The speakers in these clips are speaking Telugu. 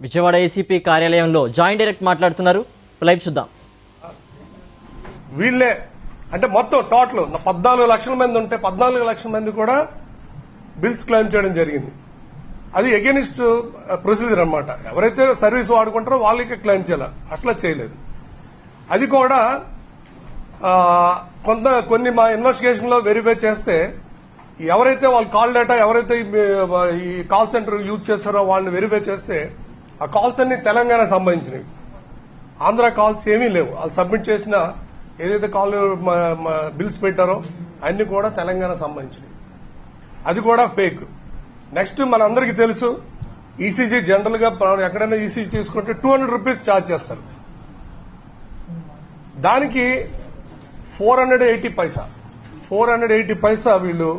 విజయవాడ ఏసీపీ కార్యాలయంలో జాయింట్ డైరెక్టర్ మాట్లాడుతున్నారు. లైవ్ చూద్దాం. వీళ్ళే అంటే మొత్తం టోటల్ 14 లక్షల మంది ఉంటే 14 లక్షల మంది కూడా బిల్స్ క్లెయిమ్ చేయడం జరిగింది. అది ఎగెనిస్ట్ ప్రొసీజర్ అన్నమాట. ఎవరైతే సర్వీస్ వాడుకుంటారో వాళ్ళకి క్లెయిమ్ చేయాలి, అట్లా చేయలేదు. అది కూడా కొన్ని మా ఇన్వెస్టిగేషన్ లో వెరిఫై చేస్తే ఎవరైతే వాళ్ళ కాల్ డేటా ఎవరైతే ఈ కాల్ సెంటర్ యూజ్ చేస్తారో వాళ్ళని వెరిఫై చేస్తే ఆ కాల్స్ అన్ని తెలంగాణ సంబంధించినవి, ఆంధ్ర కాల్స్ ఏమీ లేవు. వాళ్ళు సబ్మిట్ చేసిన ఏదైతే కాల్ బిల్స్ పెట్టారో అన్ని కూడా తెలంగాణ సంబంధించినవి. అది కూడా ఫేక్. నెక్స్ట్ మనందరికీ తెలుసు ఈసీజీ జనరల్ గా ఎక్కడైనా ఈసీజీ తీసుకుంటే 200 రూపీస్ ఛార్జ్ చేస్తారు. దానికి 480 పైసా వీళ్ళు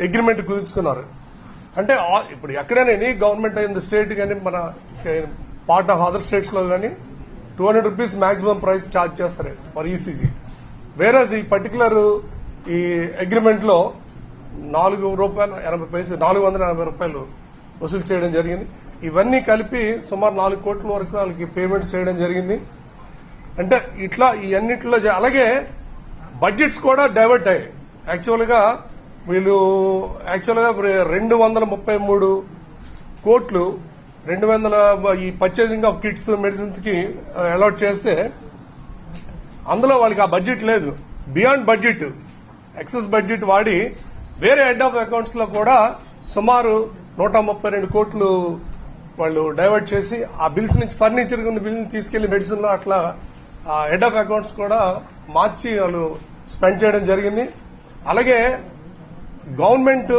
అగ్రిమెంట్ కుదుర్చుకున్నారు. అంటే ఇప్పుడు ఎక్కడైనా గవర్నమెంట్ అయింది స్టేట్ కానీ మన పార్ట్ ఆఫ్ అదర్ స్టేట్స్ లో కానీ 200 రూపీస్ మాక్సిమం ప్రైస్ ఛార్జ్ చేస్తారు ఫర్ ఈసీజీ. వేరేస్ ఈ పర్టికులర్ ఈ అగ్రిమెంట్ లో ₹480 వసూలు చేయడం జరిగింది. ఇవన్నీ కలిపి సుమారు 4 కోట్ల వరకు వాళ్ళకి పేమెంట్ చేయడం జరిగింది. అంటే ఇట్లా ఈ అన్నింటిలో అలాగే బడ్జెట్స్ కూడా డైవర్ట్ అయ్యాయి. యాక్చువల్గా వీళ్ళు 233 కోట్లు 200 ఈ పర్చేసింగ్ ఆఫ్ కిట్స్ మెడిసిన్స్ కి అలాట్ చేస్తే అందులో వాళ్ళకి ఆ బడ్జెట్ లేదు. బియాండ్ బడ్జెట్ ఎక్సెస్ బడ్జెట్ వాడి వేరే హెడ్ ఆఫ్ అకౌంట్స్ లో కూడా సుమారు 132 కోట్లు వాళ్ళు డైవర్ట్ చేసి ఆ బిల్స్ నుంచి ఫర్నిచర్ బిల్ తీసుకెళ్లి మెడిసిన్ లో అట్లా హెడ్ ఆఫ్ అకౌంట్స్ కూడా మార్చి వాళ్ళు స్పెండ్ చేయడం జరిగింది. అలాగే గవర్నమెంట్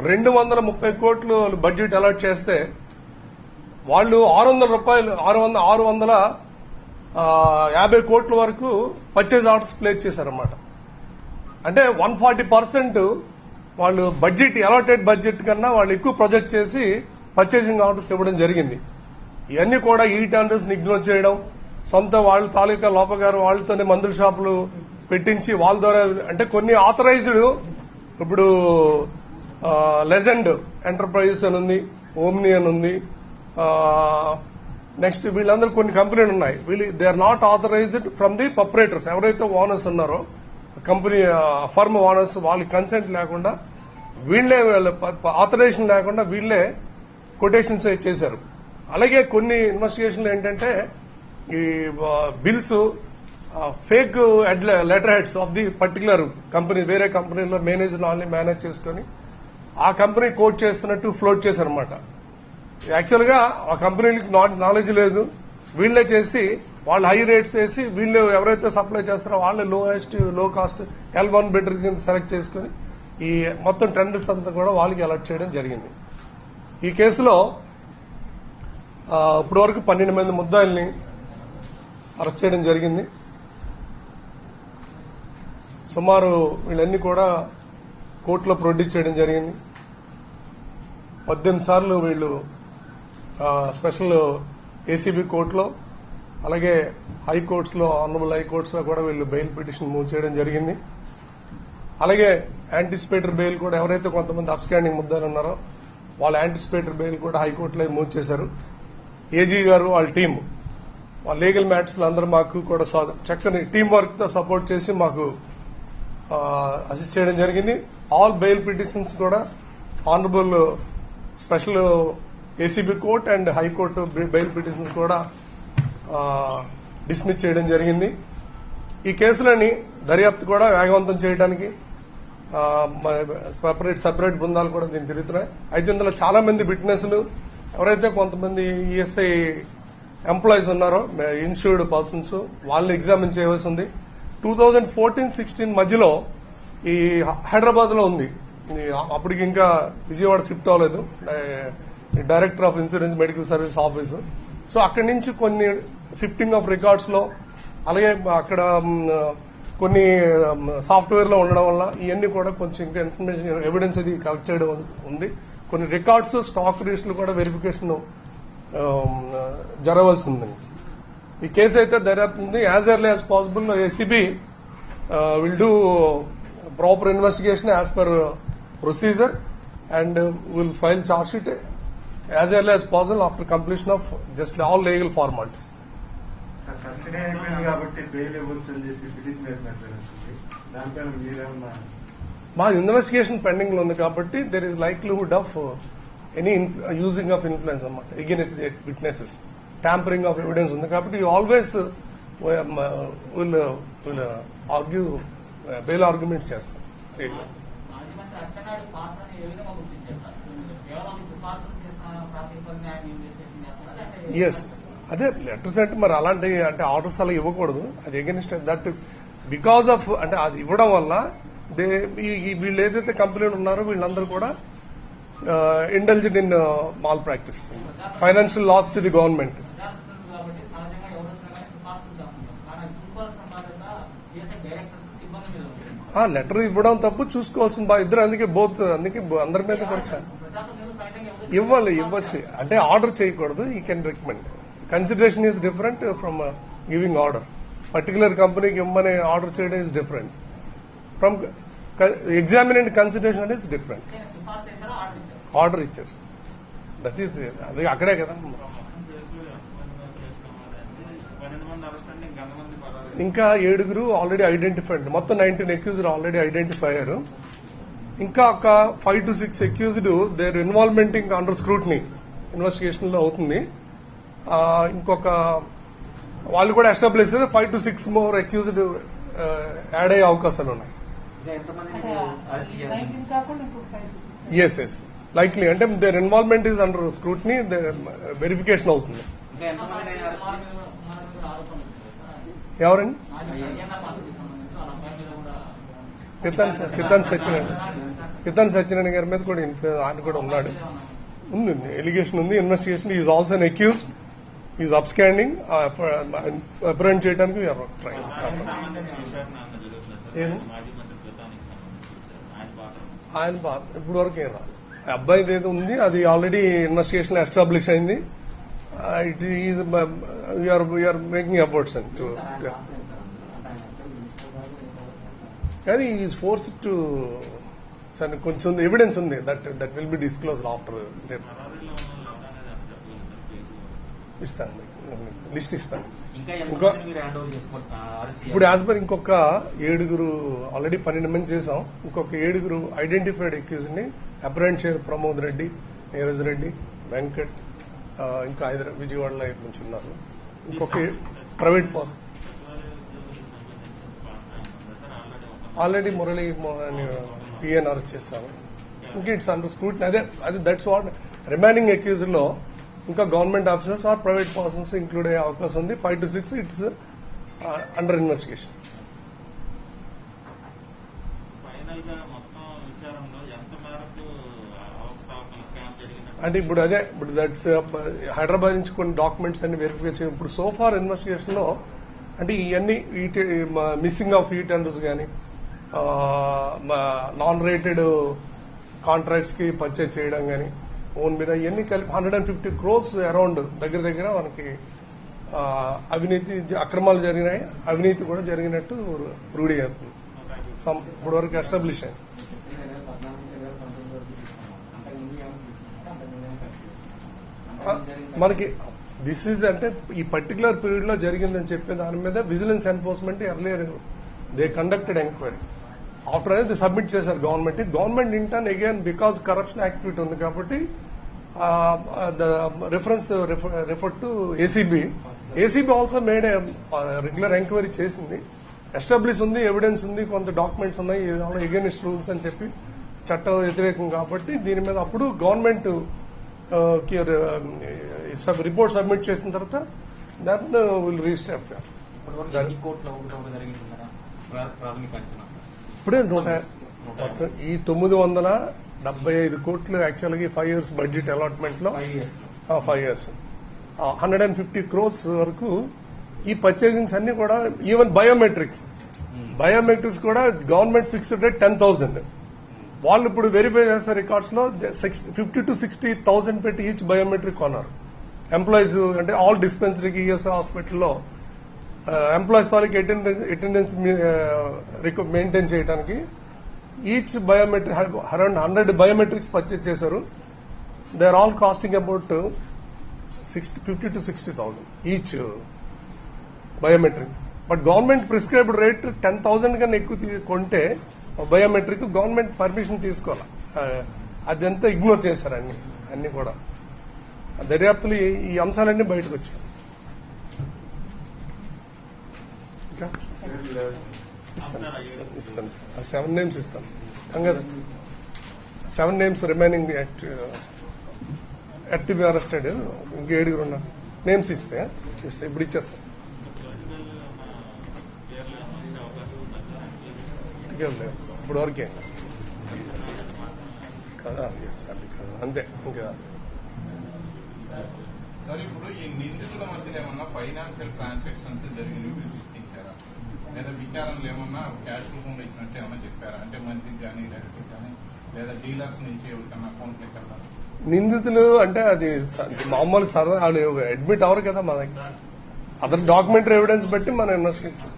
230 కోట్లు బడ్జెట్ అలాట్ చేస్తే వాళ్ళు 650 కోట్ల వరకు పర్చేజ్ ఆర్డర్స్ ప్లేస్ చేశారన్నమాట. అంటే 140% వాళ్ళు బడ్జెట్ అలాటెడ్ బడ్జెట్ కన్నా వాళ్ళు ఎక్కువ ప్రొజెక్ట్ చేసి పర్చేసింగ్ ఆర్డర్స్ ఇవ్వడం జరిగింది. ఇవన్నీ కూడా ఈ టెండర్స్ ఇగ్నోర్ చేయడం, సొంత వాళ్ళ తాలూకా లోపగారు వాళ్ళతోనే మందుల షాపులు పెట్టించి వాళ్ళ ద్వారా అంటే కొన్ని ఆథరైజ్డ్ ఇప్పుడు లెజెండ్ ఎంటర్ప్రైజెస్ అని ఉంది, ఓమ్ని అని ఉంది, నెక్స్ట్ వీళ్ళందరూ కొన్ని కంపెనీలు ఉన్నాయి. వీళ్ళు they are not authorized from the proprietors. ఎవరైతే ఓనర్స్ ఉన్నారో కంపెనీ ఫర్మ్ ఓనర్స్ వాళ్ళకి కన్సెంట్ లేకుండా వీళ్లే ఆథరైజేషన్ లేకుండా వీళ్లే కొటేషన్స్ చేశారు. అలాగే కొన్ని ఇన్వెస్టిగేషన్లు ఏంటంటే ఈ bills fake letter heads of the particular company వేరే కంపెనీలో మేనేజ్ చేసుకుని ఆ కంపెనీ కోట్ చేస్తున్నట్టు ఫ్లోట్ చేశారన్నమాట. యాక్చువల్గా ఆ కంపెనీలకి నాలెడ్జ్ లేదు, వీళ్లే చేసి వాళ్ళు హై రేట్స్ వేసి వీళ్ళు ఎవరైతే సప్లై చేస్తారో వాళ్ళే లో కాస్ట్ L1 బిడ్డర్ కింద సెలెక్ట్ చేసుకుని ఈ మొత్తం టెండర్స్ అంతా కూడా వాళ్ళకి అలాట్ చేయడం జరిగింది. ఈ కేసులో ఇప్పటి వరకు 12 మంది ముద్దాయిల్ని అరెస్ట్ చేయడం జరిగింది. సుమారు వీళ్ళన్నీ కూడా కోర్టులో ప్రొడ్యూస్ చేయడం జరిగింది. 18 సార్లు వీళ్ళు స్పెషల్ ఏసీబీ కోర్టులో అలాగే హైకోర్ట్స్లో ఆనరబుల్ హైకోర్ట్స్లో కూడా వీళ్ళు బెయిల్ పిటిషన్ మూవ్ చేయడం జరిగింది. అలాగే యాంటిసిపేటరీ బెయిల్ కూడా ఎవరైతే కొంతమంది అబ్స్కాండింగ్ ముద్దాలు ఉన్నారో వాళ్ళ యాంటిసిపేటరీ బెయిల్ కూడా హైకోర్టులో మూవ్ చేశారు. ఏజీ గారు వాళ్ళ టీం వాళ్ళ లీగల్ మ్యాటర్స్లో అందరూ మాకు కూడా చక్కని టీం వర్క్తో సపోర్ట్ చేసి మాకు అసిస్ట్ చేయడం జరిగింది. ఆల్ బెయిల్ పిటిషన్స్ కూడా honourable special ACB court and high court bail petitions కూడా డిస్మిస్ చేయడం జరిగింది. ఈ కేసులని దర్యాప్తు కూడా వేగవంతం చేయడానికి సపరేట్ బృందాలు కూడా దీన్ని తిరుగుతున్నాయి. అయితే ఇందులో చాలా మంది విట్నెస్లు ఎవరైతే కొంతమంది ఈఎస్ఐ ఎంప్లాయీస్ ఉన్నారో ఇన్సూర్డ్ పర్సన్స్ వాళ్ళని ఎగ్జామిన్ చేయవలసి ఉంది. 2014-16 మధ్యలో ఈ హైదరాబాద్ లో ఉంది, అప్పటికి ఇంకా విజయవాడ షిఫ్ట్ అవ్వలేదు director of insurance medical service office. So అక్కడి నుంచి కొన్ని షిఫ్టింగ్ ఆఫ్ రికార్డ్స్ లో అలాగే అక్కడ కొన్ని సాఫ్ట్వేర్ లో ఉండడం వల్ల ఇవన్నీ కూడా కొంచెం ఇంకా ఇన్ఫర్మేషన్ ఎవిడెన్స్ ఇది కలెక్ట్ చేయడం ఉంది. కొన్ని రికార్డ్స్ స్టాక్ రిజిస్టర్లు కూడా వెరిఫికేషన్ జరగవలసి ఉందని ఈ కేసు అయితే దర్యాప్తు ఉంది. As early as possible ACB will do proper investigation as per procedure and will file charge sheet as early as possible after completion of just all legal formalities. Custody అయిపోయింది కాబట్టి బెయిల్ ఇవ్వచ్చు అని చెప్పి పిటిషన్ వేసినట్టు తెలుస్తుంది. దానిపైన మీరేమన్నా మా ఇన్వెస్టిగేషన్ పెండింగ్ లో ఉంది కాబట్టి there is likelihood of any using of influence అన్నమాట against the witnesses, tampering of evidence ఉంది కాబట్టి you always will argue bail argument చేస్తాం. మాజీ మంత్రి అచ్చెన్నాయుడు పాత్రని ఏ విధంగా గుర్తించారు సార్? కేవలం ఈ సిఫార్సులు చేసిన ప్రాతిపదికన ఆయన ఇన్వెస్టిగేషన్ చేస్తారా లేకపోతే ఎస్, అదే లెటర్స్ అంటే మరి అలాంటి అంటే ఆర్డర్స్ అలా ఇవ్వకూడదు. అది ఎగెనిస్ట్ దట్ బికాస్ ఆఫ్ అంటే అది ఇవ్వడం వల్ల దే వీళ్ళు ఏదైతే కంపెనీలు ఉన్నారో వీళ్ళందరూ కూడా intelligent in malpractice, financial loss to the government. ప్రజాప్రతినిధులు కాబట్టి సహజంగా ఎవరు వచ్చినా కానీ సిఫార్సులు చేస్తున్నారు. కానీ అది చూసుకోవాల్సిన బాధ్యత పిఎస్ఐ డైరెక్టర్స్ సిబ్బంది మీద ఉంది. లెటర్ ఇవ్వడం తప్పు, చూసుకోవాల్సిన బా ఇద్దరు అందుకే అందరి మీద కూడా ప్రజాప్రతినిధులు సహజంగా ఎవరు ఇవ్వచ్చు అంటే ఆర్డర్ చేయకూడదు. ఈ can recommend. Consideration is different from giving order. Particular కంపెనీకి ఇవ్వమని ఆర్డర్ చేయడం ఈస్ డిఫరెంట్ ఫ్రమ్ ఎగ్జామినెంట్ కన్సిడరేషన్ అనేది డిఫరెంట్. సిఫార్సు చేశారా ఆర్డర్ ఇచ్చారు? ఆర్డర్ ఇచ్చారు. దట్ ఈస్ అది అక్కడే కదా. ఇంకా 7 ఆల్రెడీ ఐడెంటిఫైడ్, మొత్తం 19 అక్యూజ్డ్ ఆల్రెడీ ఐడెంటిఫై అయ్యారు. ఇంకా ఒక 5 to 6 అక్యూజ్డ్ దేర్ ఇన్వాల్వ్మెంట్ ఇంకా అండర్ స్క్రూటినీ ఇన్వెస్టిగేషన్ లో అవుతుంది. ఇంకొక వాళ్ళు కూడా establish 5 to 6 more accused add అయ్యే అవకాశాలు ఉన్నాయి. ఎస్ లైక్లీ అంటే their involvement is under scrutiny, verification అవుతుంది. మన మీద ఆరోపణలు వచ్చినాయి సార్. ఎవరండి? మాజీ అయ్యన్న పాత్రకి సంబంధించి వాళ్ళ అబ్బాయి మీద కూడా పితాన్ సత్యనారాయణ గారి మీద కూడా ఇన్ఫ్లుయెన్స్ ఆయన కూడా ఉన్నాడు. ఉంది ఎలిగేషన్ ఉంది. Investigation is also and accused, is absconding apprehend చేయడానికి ట్రై. ఆయన ఇప్పుడు వరకు ఏం రాదు. అబ్బాయిది ఏదో ఉంది అది ఆల్రెడీ ఇన్వెస్టిగేషన్ ఎస్టాబ్లిష్ అయింది. It is we are making efforts and కానీ ఈజ్ ఫోర్స్ టు సరే కొంచెం ఎవిడెన్స్ ఉంది that will be disclose after. ఇస్తాను, లిస్ట్ ఇస్తాను. ఇంకా ఇప్పుడు యాజ్ పర్ ఇంకొక 7 ఆల్రెడీ 12 మంది చేసాం. ఇంకొక 7 ఐడెంటిఫైడ్ అక్యూజ్ ని అప్రెంట్ చేయరు. ప్రమోద్ రెడ్డి, నీరజ్ రెడ్డి, వెంకట్, ఇంకా విజయవాడలో నుంచి ఉన్నారు. ఇంకొక private pass already Murali PNR చేశాము. ఇంకా ఇట్స్ అండర్ స్క్రూటినీ. అది దట్స్ వాట్ రిమైనింగ్ అక్యూజ్ లో ఇంకా government officers or private persons include అయ్యే అవకాశం ఉంది. 5 to 6 ఇట్స్ అండర్ ఇన్వెస్టిగేషన్. అంటే ఇప్పుడు దట్స్ హైదరాబాద్ నుంచి కొన్ని డాక్యుమెంట్స్ అన్ని వెరిఫై చేయాలి. ఇప్పుడు సోఫార్ ఇన్వెస్టిగేషన్ లో అంటే ఇవన్నీ మిస్సింగ్ ఆఫ్ ఈ టెండర్స్ కానీ నాన్ రేటెడ్ కాంట్రాక్ట్స్ కి పర్చేజ్ చేయడం కానీ ఓన్ మీద ఇవన్నీ కలిపి 150 crores అరౌండ్ దగ్గర మనకి అవినీతి అక్రమాలు జరిగినాయి. అవినీతి కూడా జరిగినట్టు రూఢి అవుతుంది. ఇప్పుడు వరకు ఎస్టాబ్లిష్ అయింది. మనకి దిస్ ఈజ్ అంటే ఈ పర్టికులర్ పీరియడ్ లో జరిగిందని చెప్పే దాని మీద vigilance enforcement earlier they conducted enquiry. After అనేది సబ్మిట్ చేశారు government intern again because corruption activity ఉంది కాబట్టి reference refer to ACB also made regular enquiry చేసింది. ఎస్టాబ్లిష్ ఉంది, ఎవిడెన్స్ ఉంది, కొంత డాక్యుమెంట్స్ ఉన్నాయి, ఎగైనిస్ట్ రూల్స్ అని చెప్పి చట్టం వ్యతిరేకం కాబట్టి దీని మీద అప్పుడు గవర్నమెంట్ రిపోర్ట్ సబ్మిట్ చేసిన తర్వాత దాన్ని విల్ రిజిస్టర్ ఎఫ్ఐఆర్. ఇప్పుడే మొత్తం ఈ 975 కోట్లు యాక్చువల్గా 5 years బడ్జెట్ అలాట్మెంట్ లో 5 years 150 crores వరకు ఈ పర్చేసింగ్స్ అన్ని కూడా ఈవెన్ బయోమెట్రిక్స్ కూడా గవర్నమెంట్ ఫిక్స్డ్ రేట్ 10,000. వాళ్ళు ఇప్పుడు వెరిఫై చేస్తారు రికార్డ్స్ లో 50 to 60,000 పెట్టి ఈచ్ బయోమెట్రిక్ కొన్నారు. ఎంప్లాయీస్ అంటే ఆల్ డిస్పెన్సరీకి ఈఎస్ఐ హాస్పిటల్లో ఎంప్లాయీస్ వాళ్ళకి అటెండెన్స్ మెయింటైన్ చేయడానికి each biometric around 100 biometrics purchase చేశారు. They are all costing about 50 to 60,000 each biometric. But government prescribed rate 10,000 కన్నా ఎక్కువ కొంటే బయోమెట్రిక్ గవర్నమెంట్ పర్మిషన్ తీసుకోవాలి. అదంతా ఇగ్నోర్ చేశారు అన్ని కూడా. దర్యాప్తులు ఈ అంశాలన్నీ బయటకు వచ్చాయి. ఇంకా ఇస్తాను సార్ 7 names ఇస్తాను. కదా 7 names రిమైనింగ్ యాక్టివ్ అరెస్టెడ్, ఇంకా 7 ఉన్నారు. నేమ్స్ ఇస్తే ఇప్పుడు ఇచ్చేస్తాను. ఇప్పుడు వరకే కదా, అంతే. ఇంకా సార్ ఇప్పుడు ఈ నిందితుల మధ్య ఏమన్నా ఫైనాన్షియల్ ట్రాన్సాక్షన్స్ జరిగినవి మీరు గుర్తించారా, లేదా విచారణలు ఏమన్నా క్యాష్ రూపంలో ఇచ్చినట్టు ఏమన్నా చెప్పారా? అంటే మంత్రికి కానీ డైరెక్టర్ కానీ లేదా డీలర్స్ నుంచి ఎవరికన్నా అకౌంట్లోకి వెళ్ళాలి. నిందితులు అంటే అది మామూలు సరదా, వాళ్ళు అడ్మిట్ అవ్వరు కదా మా దగ్గర. అదర్ డాక్యుమెంటరీ ఎవిడెన్స్ బట్టి మనం ఇన్వెస్టిగేషన్,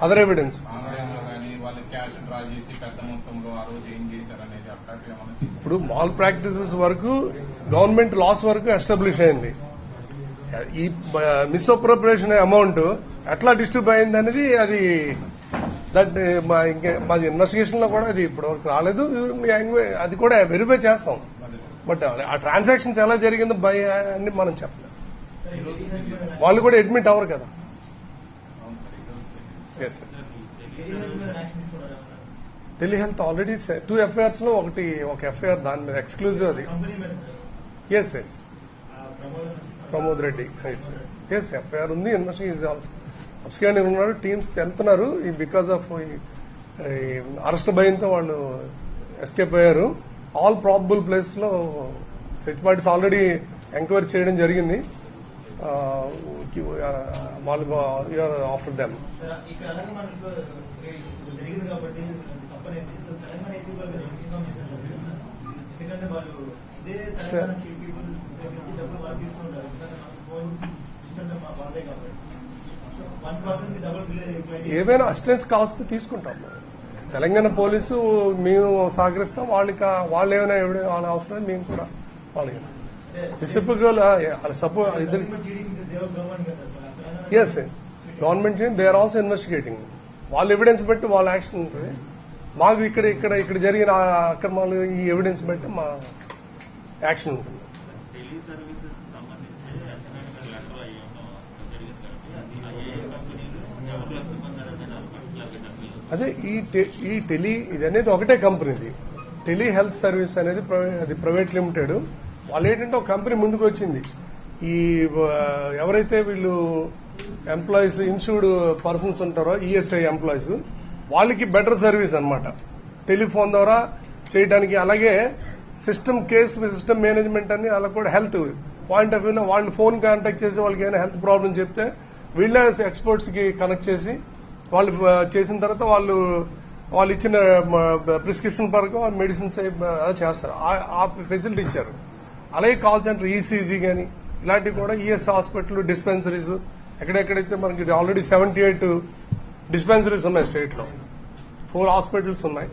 అదర్ ఎవిడెన్స్. ఆన్లైన్లో కానీ వాళ్ళు క్యాష్ డ్రా చేసి పెద్ద మొత్తంలో ఆ రోజు ఏం చేశారనేది అట్లాంటివి ఏమన్నా. ఇప్పుడు మాల్ ప్రాక్టీసెస్ వరకు గవర్నమెంట్ లాస్ వరకు ఎస్టాబ్లిష్ అయింది. ఈ మిస్అప్రోప్రియేషన్ అమౌంట్ ఎట్లా డిస్ట్రిబ్యూట్ అయింది అనేది అది మాది ఇన్వెస్టిగేషన్ లో కూడా అది ఇప్పటివరకు రాలేదు. అది కూడా వెరిఫై చేస్తాం. బట్ ఆ ట్రాన్సాక్షన్స్ ఎలా జరిగిందో అని మనం చెప్పలేదు. వాళ్ళు కూడా అడ్మిట్ అవ్వరు కదా. Yes sir. Telehealth already 2 FIRs లో ఒక FIR దాని మీద ఎక్స్క్లూజివ్ అది. Yes yes Pramod Reddy. Yes FIR ఉంది. ఇన్వెస్టిగేషన్ అబ్స్కాండింగ్ ఉన్నారు. టీమ్స్ వెళ్తున్నారు. బికాస్ ఆఫ్ అరెస్ట్ భయంతో వాళ్ళు ఎస్కేప్ అయ్యారు. ఆల్ ప్రాబబుల్ ప్లేస్ లో సెర్చ్ పార్టీస్ ఆల్రెడీ ఎంక్వైరీ చేయడం జరిగింది. వాళ్ళు ఆఫ్టర్ దెమ్. ఇక్కడ అలాగే మనకు జరిగింది కాబట్టి కంపెనీ తెలంగాణ ఏసీ ఎందుకంటే వాళ్ళు ఇదే తెలంగాణ పీపుల్ దగ్గరికి డబ్బులు వాళ్ళు తీసుకుంటారు. ఫోన్ సిస్టమ్ వాళ్ళే కాబట్టి 1% డబుల్ బిల్ ఏమైనా అసిస్టెన్స్ కావస్తే తీసుకుంటాం. తెలంగాణ పోలీసు మేము సహకరిస్తాం. వాళ్ళు ఏమైనా వాళ్ళ అవసరం మేము కూడా వాళ్ళకి reciprocal support. Yes government they are also investigating. వాళ్ళ ఎవిడెన్స్ బట్టి వాళ్ళ యాక్షన్ ఉంటుంది. మాకు ఇక్కడ జరిగిన అక్రమాలు ఈ ఎవిడెన్స్ బట్టి మా యాక్షన్ ఉంటుంది. అదే ఈ టెలి ఇది అనేది ఒకటే కంపెనీది. టెలి హెల్త్ సర్వీస్ అనేది అది ప్రైవేట్ లిమిటెడ్. వాళ్ళు ఏంటంటే ఒక కంపెనీ ముందుకు వచ్చింది. ఈ ఎవరైతే వీళ్ళు ఎంప్లాయీస్ ఇన్సూర్డ్ పర్సన్స్ ఉంటారో ఈఎస్ఐ ఎంప్లాయీస్ వాళ్ళకి బెటర్ సర్వీస్ అన్నమాట టెలిఫోన్ ద్వారా చేయడానికి. అలాగే సిస్టమ్ మేనేజ్మెంట్ అని అలా కూడా హెల్త్ పాయింట్ ఆఫ్ వ్యూలో వాళ్ళు ఫోన్ కాంటాక్ట్ చేసి వాళ్ళకి ఏమైనా హెల్త్ ప్రాబ్లం చెప్తే వీళ్ళే ఎక్స్పర్ట్స్ కి కనెక్ట్ చేసి వాళ్ళు చేసిన తర్వాత వాళ్ళు ఇచ్చిన ప్రిస్క్రిప్షన్ ప్రకారం మెడిసిన్స్ అలా చేస్తారు. ఆ ఫెసిలిటీ ఇచ్చారు. అలాగే కాల్ సెంటర్ ఈసీజీ కానీ ఇలాంటివి కూడా ఈఎస్ హాస్పిటల్ డిస్పెన్సరీస్ ఎక్కడెక్కడైతే మనకి ఆల్రెడీ 78 డిస్పెన్సరీస్ ఉన్నాయి స్టేట్ లో. 4 హాస్పిటల్స్ ఉన్నాయి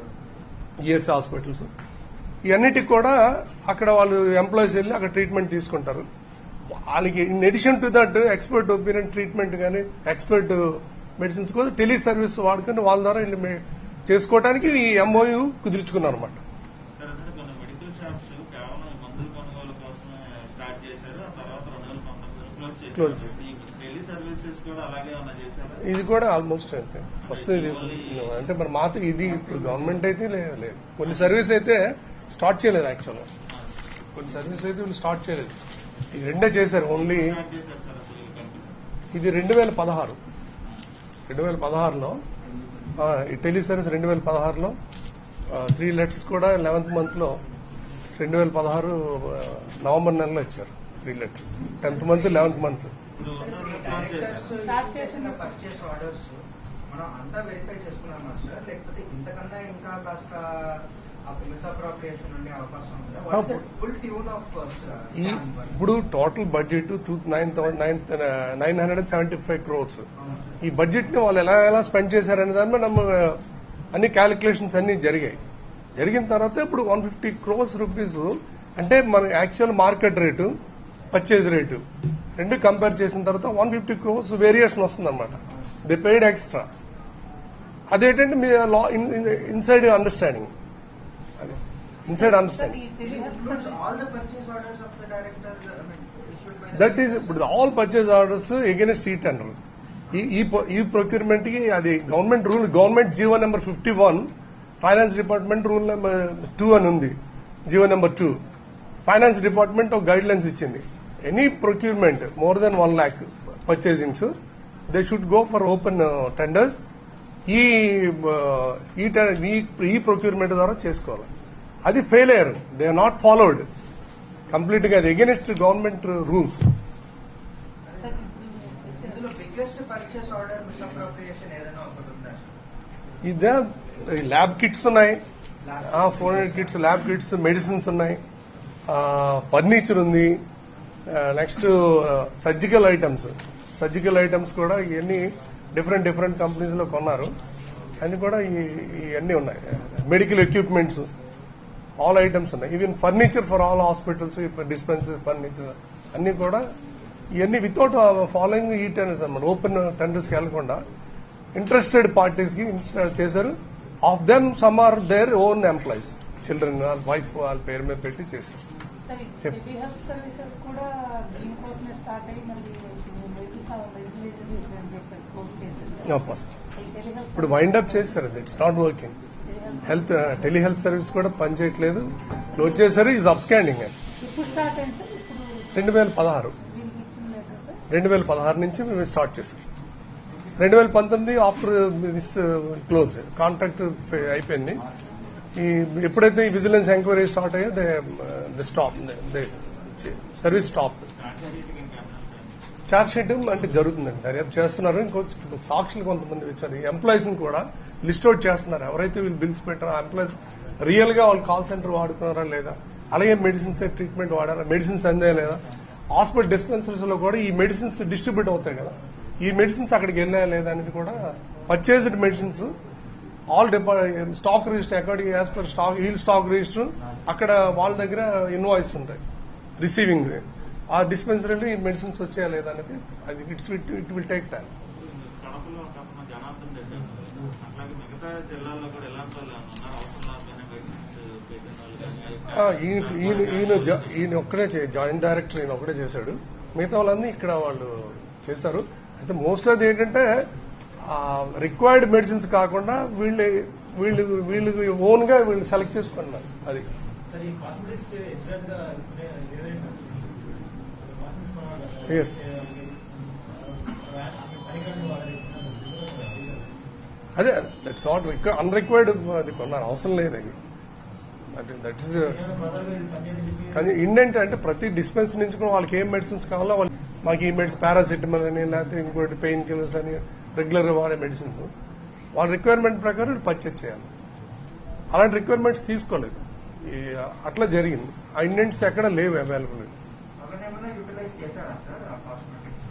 ఈఎస్ హాస్పిటల్స్. ఇవన్నిటికి కూడా అక్కడ వాళ్ళు ఎంప్లాయీస్ వెళ్ళి అక్కడ ట్రీట్మెంట్ తీసుకుంటారు. వాళ్ళకి in addition to that expert opinion treatment కానీ ఎక్స్పర్ట్ మెడిసిన్స్ కూడా టెలి సర్వీస్ వాడుకొని వాళ్ళ ద్వారా వీళ్ళు చేసుకోవడానికి ఈ ఎంఓయూ కుదుర్చుకున్నారు అనమాట. క్లోజ్ ఇది కూడా ఆల్మోస్ట్ అంతే. ఫస్ట్ ఇది అంటే మరి మాతో ఇది ఇప్పుడు గవర్నమెంట్ అయితే లేదు. కొన్ని సర్వీస్ అయితే స్టార్ట్ చేయలేదు. యాక్చువల్గా కొన్ని సర్వీస్ అయితే వీళ్ళు స్టార్ట్ చేయలేదు. ఇది రెండే చేశారు. ఓన్లీ ఇది 2016లో ఈ టెలి సర్వీస్ 2016లో 3 letters కూడా 11th month లో 2016 నవంబర్ నెలలో ఇచ్చారు 3 letters. 10th month 11th month. Purchase orders మనం అంతా వెరిఫై చేసుకున్నామా సార్, లేకపోతే ఇంతకన్నా ఇంకా కాస్త మిస్అప్రోప్రియేషన్ ఉండే అవకాశం ఉందా? ఫుల్ ట్యూన్ ఆఫ్ ఇప్పుడు టోటల్ బడ్జెట్ 975 crores. ఈ బడ్జెట్ ని వాళ్ళు ఎలా స్పెండ్ చేశారనే దాని మీద అన్ని క్యాలిక్యులేషన్స్ అన్ని జరిగాయి. జరిగిన తర్వాత ఇప్పుడు 150 crores rupees అంటే మన actual market rate purchase rate రెండు కంపేర్ చేసిన తర్వాత 150 crores వేరియేషన్ వస్తుంది అనమాట. They paid extra. అదేంటంటే మీ లా ఇన్సైడ్ అండర్స్టాండింగ్, అది inside understanding. includes all the purchase orders of the director, issued by the that is ఇప్పుడు ఆల్ పర్చేజ్ ఆర్డర్స్ ఎగెన్స్ట్ ఈ టెండర్. ఈ ప్రొక్యూర్మెంట్ కి అది government rule, government GO number 51, finance department rule number 2 అని ఉంది. జీవో నెంబర్ 2 ఫైనాన్స్ డిపార్ట్మెంట్ ఒక గైడ్ లైన్స్ ఇచ్చింది. Any procurement more than 1 lakh purchasings they should go for open tenders. ఈ ప్రొక్యూర్మెంట్ ద్వారా చేసుకోవాలి. అది ఫెయిల్ అయ్యారు. They are not followed complete గా. అది ఎగెనిస్ట్ గవర్నమెంట్ రూల్స్. ఇందులో బిగ్గెస్ట్ పర్చేస్ ఆర్డర్ మిస్అప్రోప్రియేషన్ ఏదైనా ఒకటి ఉందా? ఇదే ల్యాబ్ కిట్స్ ఉన్నాయి, 400 కిట్స్ ల్యాబ్ కిట్స్, మెడిసిన్స్ ఉన్నాయి, ఫర్నిచర్ ఉంది, నెక్స్ట్ సర్జికల్ ఐటమ్స్ కూడా ఇవన్నీ డిఫరెంట్ కంపెనీస్ లో కొన్నారు. అన్ని కూడా ఇవన్నీ ఉన్నాయి. మెడికల్ ఎక్విప్మెంట్స్, ఆల్ ఐటమ్స్ ఉన్నాయి. Even furniture for all hospitals, dispensary furniture అన్ని కూడా ఇవన్నీ వితౌట్ ఫాలోయింగ్ ఈ టెండర్స్ అనమాట. ఓపెన్ టెండర్స్కి వెళ్లకుండా ఇంట్రెస్టెడ్ పార్టీస్కి చేశారు. Of them some are their own employees, children, వాళ్ళ వైఫ్ వాళ్ళ పేరు మీద పెట్టి చేశారు. చెప్పు. హెల్త్ సర్వీసెస్ కూడా దీనికోసమే స్టార్ట్ అయ్యి మళ్ళీ ఇప్పుడు వైండప్ చేశారు. It's not working. Health telehealth service కూడా పనిచేయట్లేదు, క్లోజ్ చేశారు. Is absconding. ఇప్పుడు స్టార్ట్ అంటే ఇప్పుడు 2016 దీనికి ఇచ్చిన లెటర్ సార్ 2016 నుంచి మేము స్టార్ట్ చేశారు. 2019 ఆఫ్టర్ దిస్ క్లోజ్ కాంట్రాక్ట్ అయిపోయింది. ఎప్పుడైతే ఈ విజిలెన్స్ ఎంక్వైరీ స్టార్ట్ అయ్యో they stop, service stop. Charge sheet అంటే జరుగుతుందండి, దర్యాప్తు చేస్తున్నారు. ఇంకో సాక్షులు కొంతమంది వచ్చారు. ఎంప్లాయీస్ ని కూడా లిస్ట్ అవుట్ చేస్తున్నారు. ఎవరైతే వీళ్ళు బిల్స్ పెట్టారో ఆ ఎంప్లాయీస్ రియల్ గా వాళ్ళు కాల్ సెంటర్ వాడుతున్నారా లేదా, అలాగే మెడిసిన్స్ ట్రీట్మెంట్ వాడారా, మెడిసిన్స్ అందాయా లేదా, హాస్పిటల్ డిస్పెన్సరీస్ లో కూడా ఈ మెడిసిన్స్ డిస్ట్రిబ్యూట్ అవుతాయి కదా, ఈ మెడిసిన్స్ అక్కడికి వెళ్ళాయా లేదా అనేది కూడా, purchased medicines all stock register according as per stock register అక్కడ వాళ్ళ దగ్గర ఇన్వాయిస్ ఉంటాయి రిసీవింగ్. ఆ డిస్పెన్సరీలో ఈ మెడిసిన్స్ వచ్చాయా లేదా అనేది అది ఇట్ విల్ టేక్ టైం. కడపలో కాకుండా జనార్దన్ రెడ్డి అన్నారు. అట్లాగే మిగతా జిల్లాల్లో కూడా ఎలాంటి వాళ్ళు ఉన్నారు? అవసరం లేకపోయినా మెడిసిన్స్ పెట్టిన వాళ్ళు ఈయన ఒక్కడే జాయింట్ డైరెక్టర్, ఈయన ఒక్కడే చేశాడు. మిగతా వాళ్ళన్నీ ఇక్కడ వాళ్ళు చేశారు. అయితే మోస్ట్ అది ఏంటంటే రిక్వైర్డ్ మెడిసిన్స్ కాకుండా వీళ్ళు ఓన్ గా వీళ్ళు సెలెక్ట్ చేసుకున్నారు. అది సార్ ఈ హాస్పిటల్స్ ఎగ్జాక్ట్ గా Yes. అదే దట్స్ నాట్ అన్రిక్వైర్డ్. అది కొన్నారు, అవసరం లేదు. దట్ ఈస్ కానీ ఇండెంట్ అంటే ప్రతి డిస్పెన్స్ నుంచి కూడా వాళ్ళకి ఏం మెడిసిన్స్ కావాలో వాళ్ళు, మాకు ఈ మెడిసిన్ పారాసిటమాల్ అని లేకపోతే ఇంకోటి పెయిన్ కిల్లర్స్ అని రెగ్యులర్ వాడే మెడిసిన్స్ వాళ్ళ రిక్వైర్మెంట్ ప్రకారం పర్చేజ్ చేయాలి. అలాంటి రిక్వైర్మెంట్స్ తీసుకోలేదు. అట్లా జరిగింది. ఆ ఇండెంట్స్ ఎక్కడ లేవు అవైలబుల్. అవన్నేమన్నా యూటిలైజ్ చేశారా సార్ ఆ కాస్మెటిక్స్?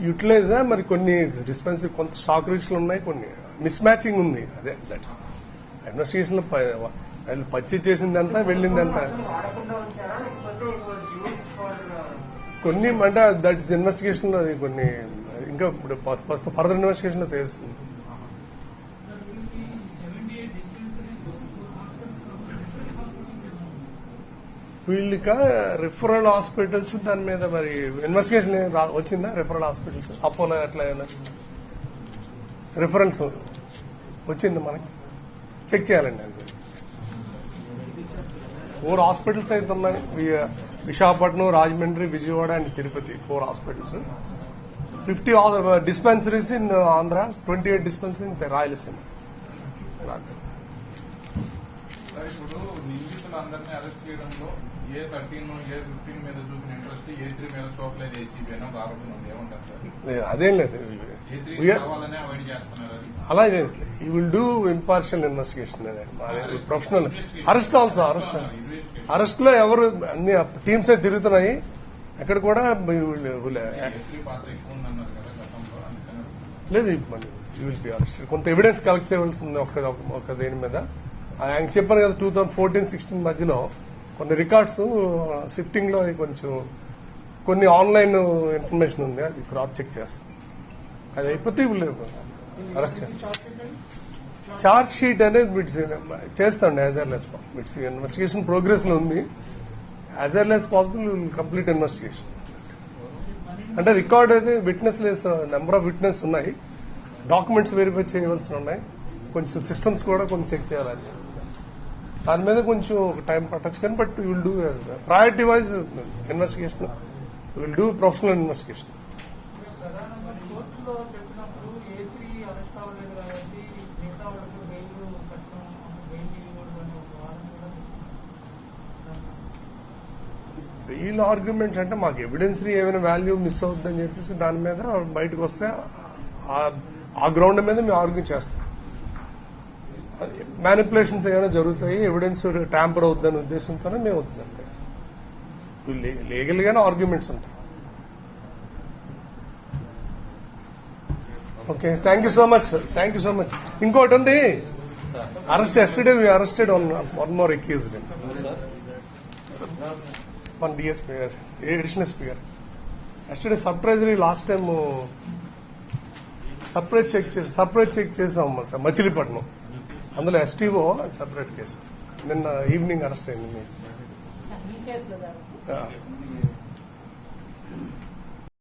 యూటిలైజ్ మరి కొన్ని డిస్పెన్సరీ కొంత స్టాక్ రిచ్లు ఉన్నాయి, కొన్ని మిస్ మ్యాచింగ్ ఉంది. అదే దట్స్ ఇన్వెస్టిగేషన్ లో పర్చేజ్ చేసిందంతా వెళ్ళిందంతా వాడకుండా ఉంచారా లేకపోతే యూజ్ ఫర్ కొన్ని అంటే దట్ ఇస్ ఇన్వెస్టిగేషన్ లో అది కొన్ని ఇంకా ఇప్పుడు ఫర్దర్ ఇన్వెస్టిగేషన్ లో తెలుస్తుంది. వీళ్ళక రిఫరల్ హాస్పిటల్స్ దాని మీద మరి ఇన్వెస్టిగేషన్ వచ్చిందా? రిఫరల్ హాస్పిటల్స్ అపోలో అట్లా ఏమైనా రిఫరెన్స్ వచ్చింది మనకి? చెక్ చేయాలండి. అది 4 హాస్పిటల్స్ అయితే ఉన్నాయి. Visakhapatnam, Rajahmundry, Vijayawada and Tirupati 4 hospitals. 50 dispensaries in Andhra, 28 dispensary in Rayalaseema. ఇప్పుడు నిందితులందరినీ అరెస్ట్ చేయడంలో A13, A15 మీద చూపిన ఇంట్రెస్ట్ A3 మీద చూపలేదు ఏసీబీ అని ఒక ఆరోపణ ఉంది. ఏమంటారు సార్? అదేం లేదు. A3 కావాలనే అవాయిడ్ చేస్తున్నారు. అది అలాగే ఈ will do impartial investigation. Professional arrest also arrest లో ఎవరు అన్ని టీమ్స్ తిరుగుతున్నాయి. అక్కడ కూడా A3 పాత్ర ఎక్కువ ఉందన్నారు కదా గతంలో, అందుకని లేదు. You will be arrest. కొంత ఎవిడెన్స్ కలెక్ట్ చేయవలసి ఉంది ఒక దేని మీద. ఆయన చెప్పాను కదా 2014-16 మధ్యలో కొన్ని రికార్డ్స్ షిఫ్టింగ్లో అది కొంచెం కొన్ని ఆన్లైన్ ఇన్ఫర్మేషన్ ఉంది, అది క్రాస్ చెక్ చేస్తాం. అది అయిపోతే అరెస్ట్ ఛార్జ్ షీట్ అనేది బిట్స్ చేస్తాండి యాజ్ ఎర్లీ యాజ్ పాసిబుల్. బిట్స్ ఇన్వెస్టిగేషన్ ప్రోగ్రెస్లో ఉంది. As early as possible will complete investigation. అంటే రికార్డ్ అయితే witness less number of witness ఉన్నాయి, డాక్యుమెంట్స్ వెరిఫై చేయవలసి ఉన్నాయి, కొంచెం సిస్టమ్స్ కూడా కొంచెం చెక్ చేయాలి. దాని మీద కొంచెం టైం పట్టచ్చు కానీ but will do priority wise investigation, will do professional investigation. ప్రధానంగా కోర్టులో చెప్పినప్పుడు A3 అరెస్ట్ అవ్వలేదు కాబట్టి మిగతా వాళ్ళకు బెయిల్ కట్టడం, బెయిల్ ఇవ్వడం అనే ఒక వాదన కూడా బెయిల్ ఆర్గ్యుమెంట్స్ అంటే మాకు ఎవిడెన్స్ ఏమైనా వాల్యూ మిస్ అవుతుందని చెప్పేసి దాని మీద బయటకు వస్తే ఆ గ్రౌండ్ మీద మేము ఆర్గ్యూ చేస్తాం. మ్యానిపులేషన్స్ ఏమైనా జరుగుతాయి, ఎవిడెన్స్ ట్యాంపర్ అవుద్దనే ఉద్దేశంతోనే మేము వద్దు అంతే. లీగల్గానే ఆర్గ్యుమెంట్స్ ఉంటాయి. Okay, thank you so much. Thank you so much. ఇంకోటి ఉంది, yesterday we arrested one more accused, one DSP additional SP గారు. Yesterday sub treasury last time separate check చేసాం సార్ మచిలీపట్నం. అందులో ఎస్టీఓ సపరేట్ కేసు నిన్న ఈవినింగ్ అరెస్ట్ అయింది. ఈ కేసులో కాదు.